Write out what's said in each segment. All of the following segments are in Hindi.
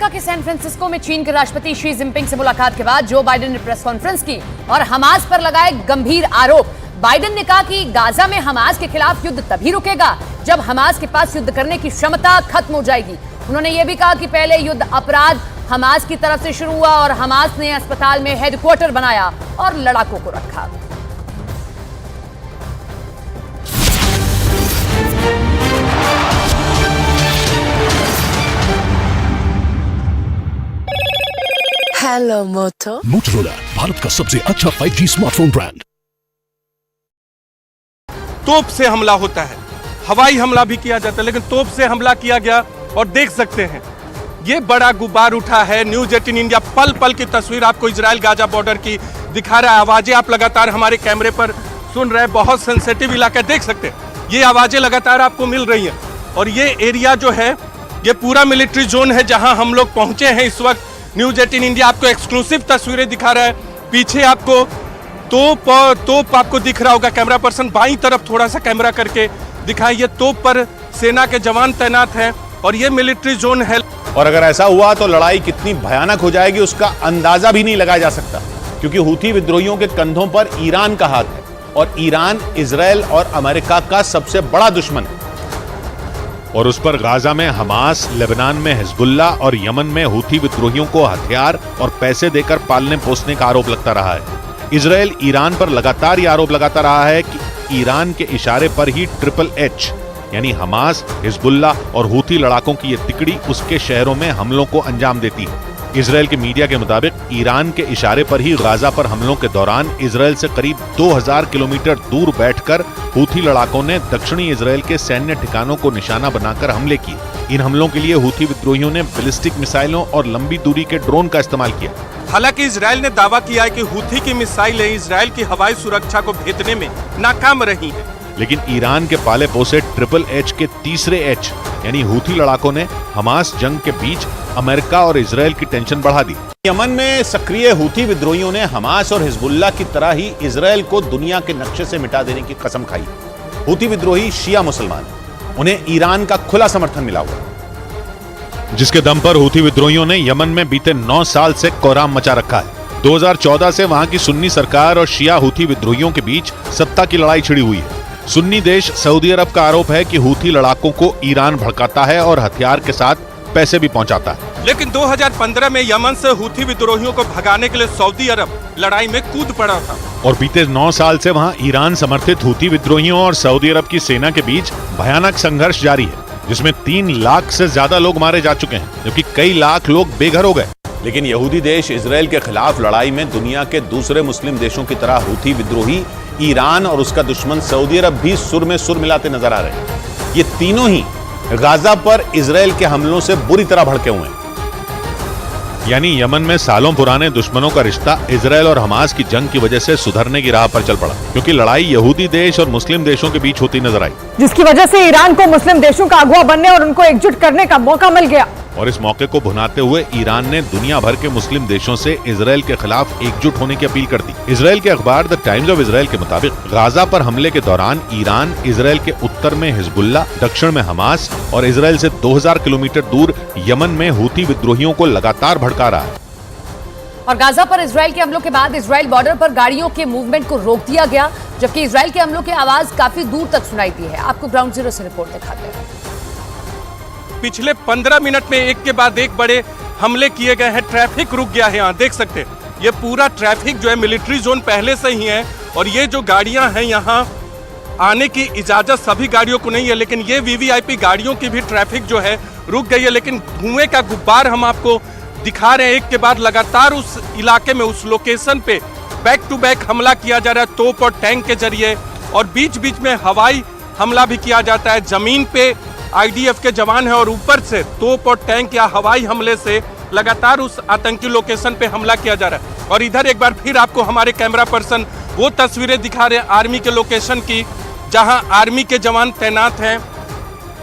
अमेरिका के सैन फ्रांसिस्को में चीन के राष्ट्रपति शी जिनपिंग से मुलाकात के बाद जो बाइडेन ने प्रेस कॉन्फ्रेंस की और हमास पर लगाए गंभीर आरोप। बाइडेन ने कहा कि गाजा में हमास के खिलाफ युद्ध तभी रुकेगा जब हमास के पास युद्ध करने की क्षमता खत्म हो जाएगी। उन्होंने यह भी कहा कि पहले युद्ध अपराध हमास की तरफ से शुरू हुआ और हमास ने अस्पताल में हेडक्वार्टर बनाया और लड़ाकों को रखा। हेलो मोटो। मोटोरोला भारत का सबसे अच्छा 5G स्मार्टफोन ब्रांड। तोप से हमला होता है, हवाई हमला भी किया जाता है, लेकिन तोप से हमला किया गया और देख सकते हैं ये बड़ा गुब्बार उठा है। न्यूज़ 18 इंडिया पल पल की तस्वीर आपको इजराइल गाजा बॉर्डर की दिखा रहा है। आवाजें आप लगातार हमारे कैमरे पर सुन रहे हैं, बहुत सेंसिटिव इलाका देख सकते हैं। ये आवाजें लगातार आपको मिल रही हैं और ये एरिया जो है ये पूरा मिलिट्री जोन है जहां हम लोग पहुंचे हैं इस वक्त। न्यूज़ 18 इंडिया आपको एक्सक्लूसिव तस्वीरें दिखा रहा है। पीछे आपको तोप आपको दिख रहा होगा। कैमरा पर्सन बाईं तरफ थोड़ा सा कैमरा करके दिखाए। ये तोप पर सेना के जवान तैनात हैं और ये मिलिट्री जोन है। और अगर ऐसा हुआ तो लड़ाई कितनी भयानक हो जाएगी उसका अंदाजा भी नहीं लगाया जा सकता, क्योंकि हूथी विद्रोहियों के कंधों पर ईरान का हाथ है और ईरान इजराइल और अमेरिका का सबसे बड़ा दुश्मन है। और उस पर गाजा में हमास, लेबनान में हिजबुल्ला और यमन में हूथी विद्रोहियों को हथियार और पैसे देकर पालने पोसने का आरोप लगता रहा है। इजराइल ईरान पर लगातार यह आरोप लगाता रहा है कि ईरान के इशारे पर ही HHH यानी हमास, हिजबुल्ला और हूथी लड़ाकों की यह तिकड़ी उसके शहरों में हमलों को अंजाम देती है। इजराइल के मीडिया के मुताबिक ईरान के इशारे पर ही गाजा पर हमलों के दौरान इजराइल से करीब 2000 किलोमीटर दूर बैठकर हूथी लड़ाकों ने दक्षिणी इजराइल के सैन्य ठिकानों को निशाना बनाकर हमले किए। इन हमलों के लिए हूथी विद्रोहियों ने बैलिस्टिक मिसाइलों और लंबी दूरी के ड्रोन का इस्तेमाल किया। हालांकि इजराइल ने दावा किया है कि हूथी की मिसाइलें इजराइल की हवाई सुरक्षा को भेदने में नाकाम रही हैं। लेकिन ईरान के पाले पोसे HHH के तीसरे H यानी हूथी लड़ाकों ने हमास जंग के बीच अमेरिका और इजराइल की टेंशन बढ़ा दी। यमन में सक्रिय हूथी विद्रोहियों ने हमास और हिजबुल्ला की तरह ही इजराइल को दुनिया के नक्शे से मिटा देने की कसम खाई। हूथी विद्रोही शिया मुसलमान, उन्हें ईरान का खुला समर्थन मिला हुआ, जिसके दम पर हूथी विद्रोहियों ने यमन में बीते 9 साल से कोहराम मचा रखा है। 2014 से वहां की सुन्नी सरकार और शिया हूथी विद्रोहियों के बीच सत्ता की लड़ाई छिड़ी हुई है। सुन्नी देश सऊदी अरब का आरोप है कि हूथी लड़ाकों को ईरान भड़काता है और हथियार के साथ पैसे भी पहुंचाता है। लेकिन 2015 में यमन से हूथी विद्रोहियों को भगाने के लिए सऊदी अरब लड़ाई में कूद पड़ा था और बीते 9 साल से वहां ईरान समर्थित हूथी विद्रोहियों और सऊदी अरब की सेना के बीच भयानक संघर्ष जारी है, जिसमें 3 लाख से ज्यादा लोग मारे जा चुके हैं, जबकि कई लाख लोग बेघर हो गए। लेकिन यहूदी देश इजराइल के खिलाफ लड़ाई में दुनिया के दूसरे मुस्लिम देशों की तरह हूथी विद्रोही ईरान और उसका दुश्मन सऊदी अरब भी सुर में सुर मिलाते नजर आ रहे हैं। ये तीनों ही गाजा पर इजराइल के हमलों से बुरी तरह भड़के हुए हैं। यानी यमन में सालों पुराने दुश्मनों का रिश्ता इजराइल और हमास की जंग की वजह से सुधरने की राह पर चल पड़ा, क्योंकि लड़ाई यहूदी देश और मुस्लिम देशों के बीच होती नजर आई, जिसकी वजह से ईरान को मुस्लिम देशों का अगुवा बनने और उनको एकजुट करने का मौका मिल गया। और इस मौके को भुनाते हुए ईरान ने दुनिया भर के मुस्लिम देशों से इजराइल के खिलाफ एकजुट होने की अपील कर दी। इजराइल के अखबार द टाइम्स ऑफ इजराइल के मुताबिक गाजा पर हमले के दौरान ईरान इजराइल के उत्तर में हिजबुल्ला, दक्षिण में हमास और इजराइल से 2000 किलोमीटर दूर यमन में हूथी विद्रोहियों को लगातार भड़का रहा है। और गाजा पर इजराइल के हमलों के बाद इजराइल बॉर्डर पर गाड़ियों के मूवमेंट को रोक दिया गया, जबकि इजराइल के हमलों की आवाज काफी दूर तक सुनाई दी है। आपको ग्राउंड जीरो से रिपोर्ट दिखाते हैं। पिछले 15 मिनट में एक के बाद एक बड़े हमले किए गए हैं। ट्रैफिक रुक गया है, यहाँ देख सकते हैं। ये पूरा ट्रैफिक जो है मिलिट्री जोन पहले से ही है और ये जो गाड़ियां हैं यहाँ आने की इजाजत सभी गाड़ियों को नहीं है, लेकिन ये वीवीआईपी गाड़ियों की भी ट्रैफिक जो है रुक गई है। लेकिन धुएं का गुब्बार हम आपको दिखा रहे हैं। एक के बाद लगातार उस इलाके में, उस लोकेशन पे बैक टू बैक हमला किया जा रहा है तोप और टैंक के जरिए, और बीच बीच में हवाई हमला भी किया जाता है। जमीन पे आईडीएफ के जवान हैं और ऊपर से तोप और टैंक या हवाई हमले से लगातार उस आतंकी लोकेशन पे हमला किया जा रहा है। और इधर एक बार फिर आपको हमारे कैमरा पर्सन वो तस्वीरें दिखा रहे हैं आर्मी के लोकेशन की, जहां आर्मी के जवान तैनात हैं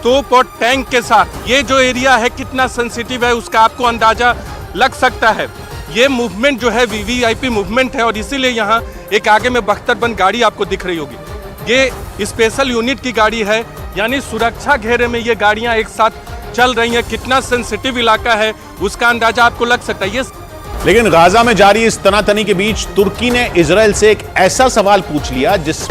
तोप और टैंक के साथ। ये जो एरिया है कितना सेंसिटिव है उसका आपको अंदाजा लग सकता है। ये मूवमेंट जो है वीवीआईपी मूवमेंट है और इसीलिए यहाँ एक आगे में बख्तरबंद गाड़ी आपको दिख रही होगी। ये स्पेशल यूनिट की गाड़ी है, यानी सुरक्षा घेरे में ये गाड़ियाँ एक साथ चल रही हैं, कितना सेंसिटिव इलाका है, उसका अंदाजा आपको लग सकता है। ये लेकिन गाजा में जारी इस तनातनी के बीच तुर्की ने इजराइल से एक ऐसा सवाल पूछ लिया जिस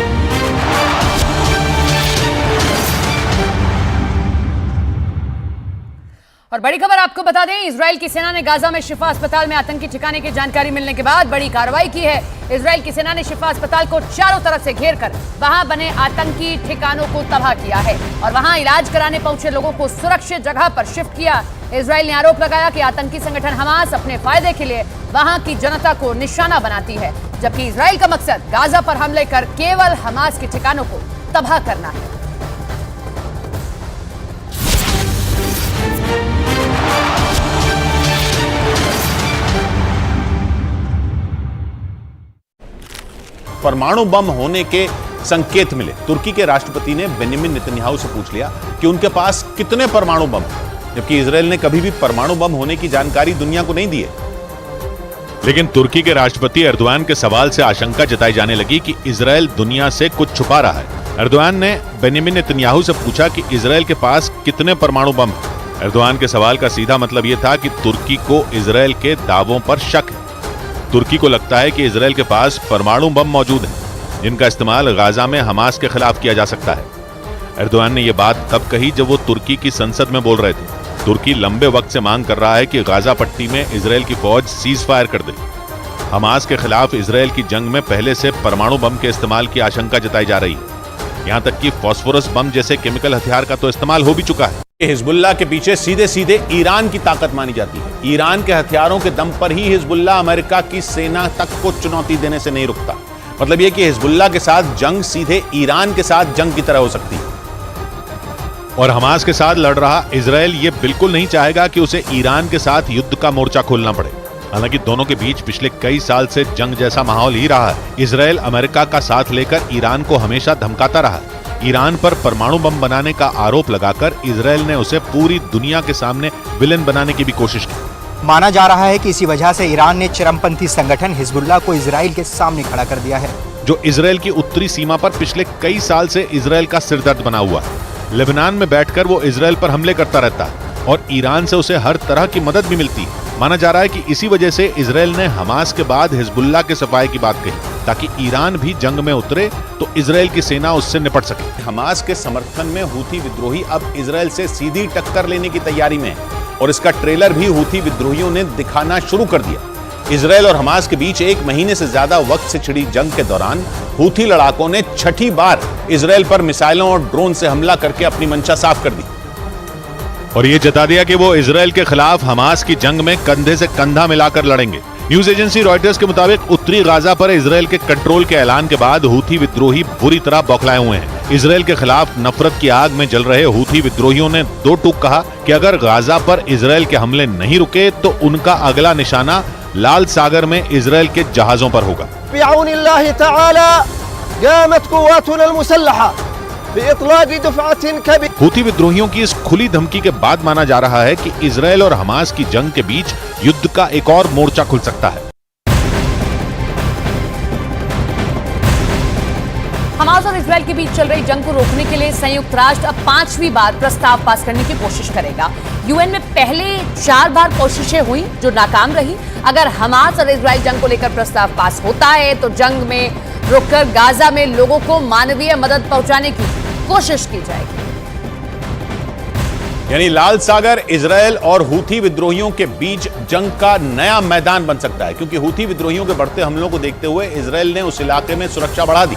और बड़ी खबर आपको बता दें, इजराइल की सेना ने गाजा में शिफा अस्पताल में आतंकी ठिकाने की जानकारी मिलने के बाद बड़ी कार्रवाई की है। इजराइल की सेना ने शिफा अस्पताल को चारों तरफ से घेर कर वहां बने आतंकी ठिकानों को तबाह किया है और वहां इलाज कराने पहुंचे लोगों को सुरक्षित जगह पर शिफ्ट किया। इजराइल ने आरोप लगाया कि आतंकी संगठन हमास अपने फायदे के लिए वहां की जनता को निशाना बनाती है, जबकि इजराइल का मकसद गाजा पर हमले कर केवल हमास के ठिकानों को तबाह करना है। परमाणु बम होने के संकेत मिले। तुर्की के राष्ट्रपति ने बेंजामिन नेतन्याहू से पूछ लिया कि उनके पास कितने परमाणु बम हैं, जबकि इजराइल ने कभी भी परमाणु बम होने की जानकारी दुनिया को नहीं दी है। लेकिन तुर्की के राष्ट्रपति एर्दोआन के सवाल से आशंका जताई जाने लगी कि इजराइल दुनिया से कुछ छुपा रहा है। एर्दोआन ने बेंजामिन नेतन्याहू से पूछा कि इजराइल के पास कितने परमाणु बम हैं। एर्दोआन के सवाल का सीधा मतलब यह था कि तुर्की को इजराइल के दावों पर शक है। तुर्की को लगता है कि इजराइल के पास परमाणु बम मौजूद हैं, जिनका इस्तेमाल गाजा में हमास के खिलाफ किया जा सकता है। एर्दोआन ने यह बात तब कही जब वो तुर्की की संसद में बोल रहे थे। तुर्की लंबे वक्त से मांग कर रहा है कि गाजा पट्टी में इजराइल की फौज सीज फायर कर दे। हमास के खिलाफ इजराइल की जंग में पहले से परमाणु बम के इस्तेमाल की आशंका जताई जा रही है। यहां तक कि फास्फोरस बम जैसे केमिकल हथियार का तो इस्तेमाल हो भी चुका है। हिजबुल्लाह के पीछे सीधे सीधे ईरान की ताकत मानी जाती है। ईरान के हथियारों के दम पर ही हिजबुल्लाह अमेरिका की सेना तक को चुनौती देने से नहीं रुकता। मतलब यह कि हिजबुल्लाह के साथ जंग सीधे ईरान के साथ जंग की तरह हो सकती है। और हमास के साथ लड़ रहा इजराइल ये बिल्कुल नहीं चाहेगा कि उसे ईरान के साथ युद्ध का मोर्चा खोलना पड़े। हालांकि दोनों के बीच पिछले कई साल से जंग जैसा माहौल ही रहा है। इजराइल अमेरिका का साथ लेकर ईरान को हमेशा धमकाता रहा है। ईरान पर परमाणु बम बनाने का आरोप लगाकर इजराइल ने उसे पूरी दुनिया के सामने विलेन बनाने की भी कोशिश की। माना जा रहा है कि इसी वजह से ईरान ने चरमपंथी संगठन हिजबुल्लाह को इजराइल के सामने खड़ा कर दिया है, जो इजराइल की उत्तरी सीमा पर पिछले कई साल से इजराइल का सिरदर्द बना हुआ है। लेबनान में बैठकर वो इजराइल पर हमले करता रहता है और ईरान से उसे हर तरह की मदद भी मिलती है। माना जा रहा है कि इसी वजह से इजराइल ने हमास के बाद हिजबुल्लाह के सफाई की बात कही, ताकि ईरान भी जंग में उतरे तो इजराइल की सेना उससे निपट सके। हमास के समर्थन में हूथी विद्रोही अब इजराइल से सीधी टक्कर लेने की तैयारी में है और इसका ट्रेलर भी हूथी विद्रोहियों ने दिखाना शुरू कर दिया। इजराइल और हमास के बीच 1 महीने से ज्यादा वक्त से छिड़ी जंग के दौरान हूथी लड़ाकों ने छठी बार इजराइल पर मिसाइलों और ड्रोन से हमला करके अपनी मंशा साफ कर दी और ये जता दिया कि वो इजराइल के खिलाफ हमास की जंग में कंधे से कंधा मिलाकर लड़ेंगे। न्यूज एजेंसी रॉयटर्स के मुताबिक उत्तरी गाजा पर इजराइल के कंट्रोल के ऐलान के बाद हूथी विद्रोही बुरी तरह बौखलाए हुए हैं। इजराइल के खिलाफ नफरत की आग में जल रहे हूथी विद्रोहियों ने दो टूक कहा कि अगर गाजा पर इजराइल के हमले नहीं रुके तो उनका अगला निशाना लाल सागर में इजराइल के जहाजों पर होगा। हूथी विद्रोहियों की इस खुली धमकी के बाद माना जा रहा है कि इजराइल और हमास की जंग के बीच युद्ध का एक और मोर्चा खुल सकता है। हमास और इजराइल के बीच चल रही जंग को रोकने के लिए संयुक्त राष्ट्र अब 5वीं बार प्रस्ताव पास करने की कोशिश करेगा। यूएन में पहले 4 बार कोशिशें हुई जो नाकाम रही। अगर हमास और इजराइल जंग को लेकर प्रस्ताव पास होता है तो जंग में रुककर गाजा में लोगों को मानवीय मदद पहुंचाने की कोशिश की जाएगी। यानी लाल सागर इजराइल और हूथी विद्रोहियों के बीच जंग का नया मैदान बन सकता है, क्योंकि हूथी विद्रोहियों के बढ़ते हमलों को देखते हुए इजराइल ने उस इलाके में सुरक्षा बढ़ा दी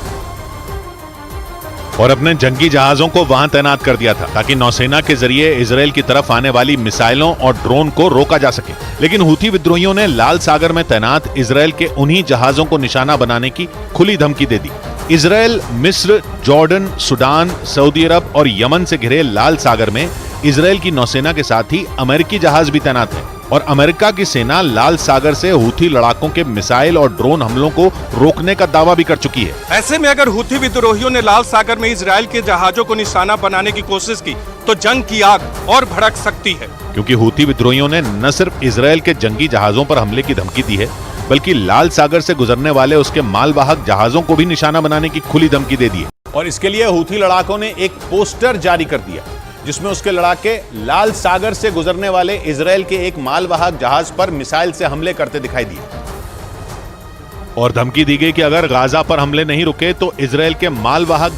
और अपने जंगी जहाजों को वहां तैनात कर दिया था ताकि नौसेना के जरिए इजराइल की तरफ आने वाली मिसाइलों और ड्रोन को रोका जा सके। लेकिन हूथी विद्रोहियों ने लाल सागर में तैनात इजराइल के उन्हीं जहाजों को निशाना बनाने की खुली धमकी दे दी। इजराइल, मिस्र, जॉर्डन, सूडान, सऊदी अरब और यमन से घिरे लाल सागर में इजराइल की नौसेना के साथ ही अमेरिकी जहाज भी तैनात हैं और अमेरिका की सेना लाल सागर से हूथी लड़ाकों के मिसाइल और ड्रोन हमलों को रोकने का दावा भी कर चुकी है। ऐसे में अगर हूथी विद्रोहियों ने लाल सागर में इजराइल के जहाजों को निशाना बनाने की कोशिश की तो जंग की आग और भड़क सकती है, क्योंकि हूथी विद्रोहियों ने न सिर्फ इजराइल के जंगी जहाजों पर हमले की धमकी दी है, बल्कि लाल सागर से गुजरने वाले उसके मालवाहक जहाजों को भी निशाना बनाने की खुली धमकी दे दी है। और इसके लिए हूथी लड़ाकों ने एक पोस्टर जारी कर दिया जिसमें उसके लड़ाके लाल सागर से गुजरने वाले इजराइल के एक मालवाहक जहाज पर मिसाइल से हमले करते दिखाई दिए और धमकी दी गई कि अगर गाजा पर हमले नहीं रुके तो इजराइल के मालवाहक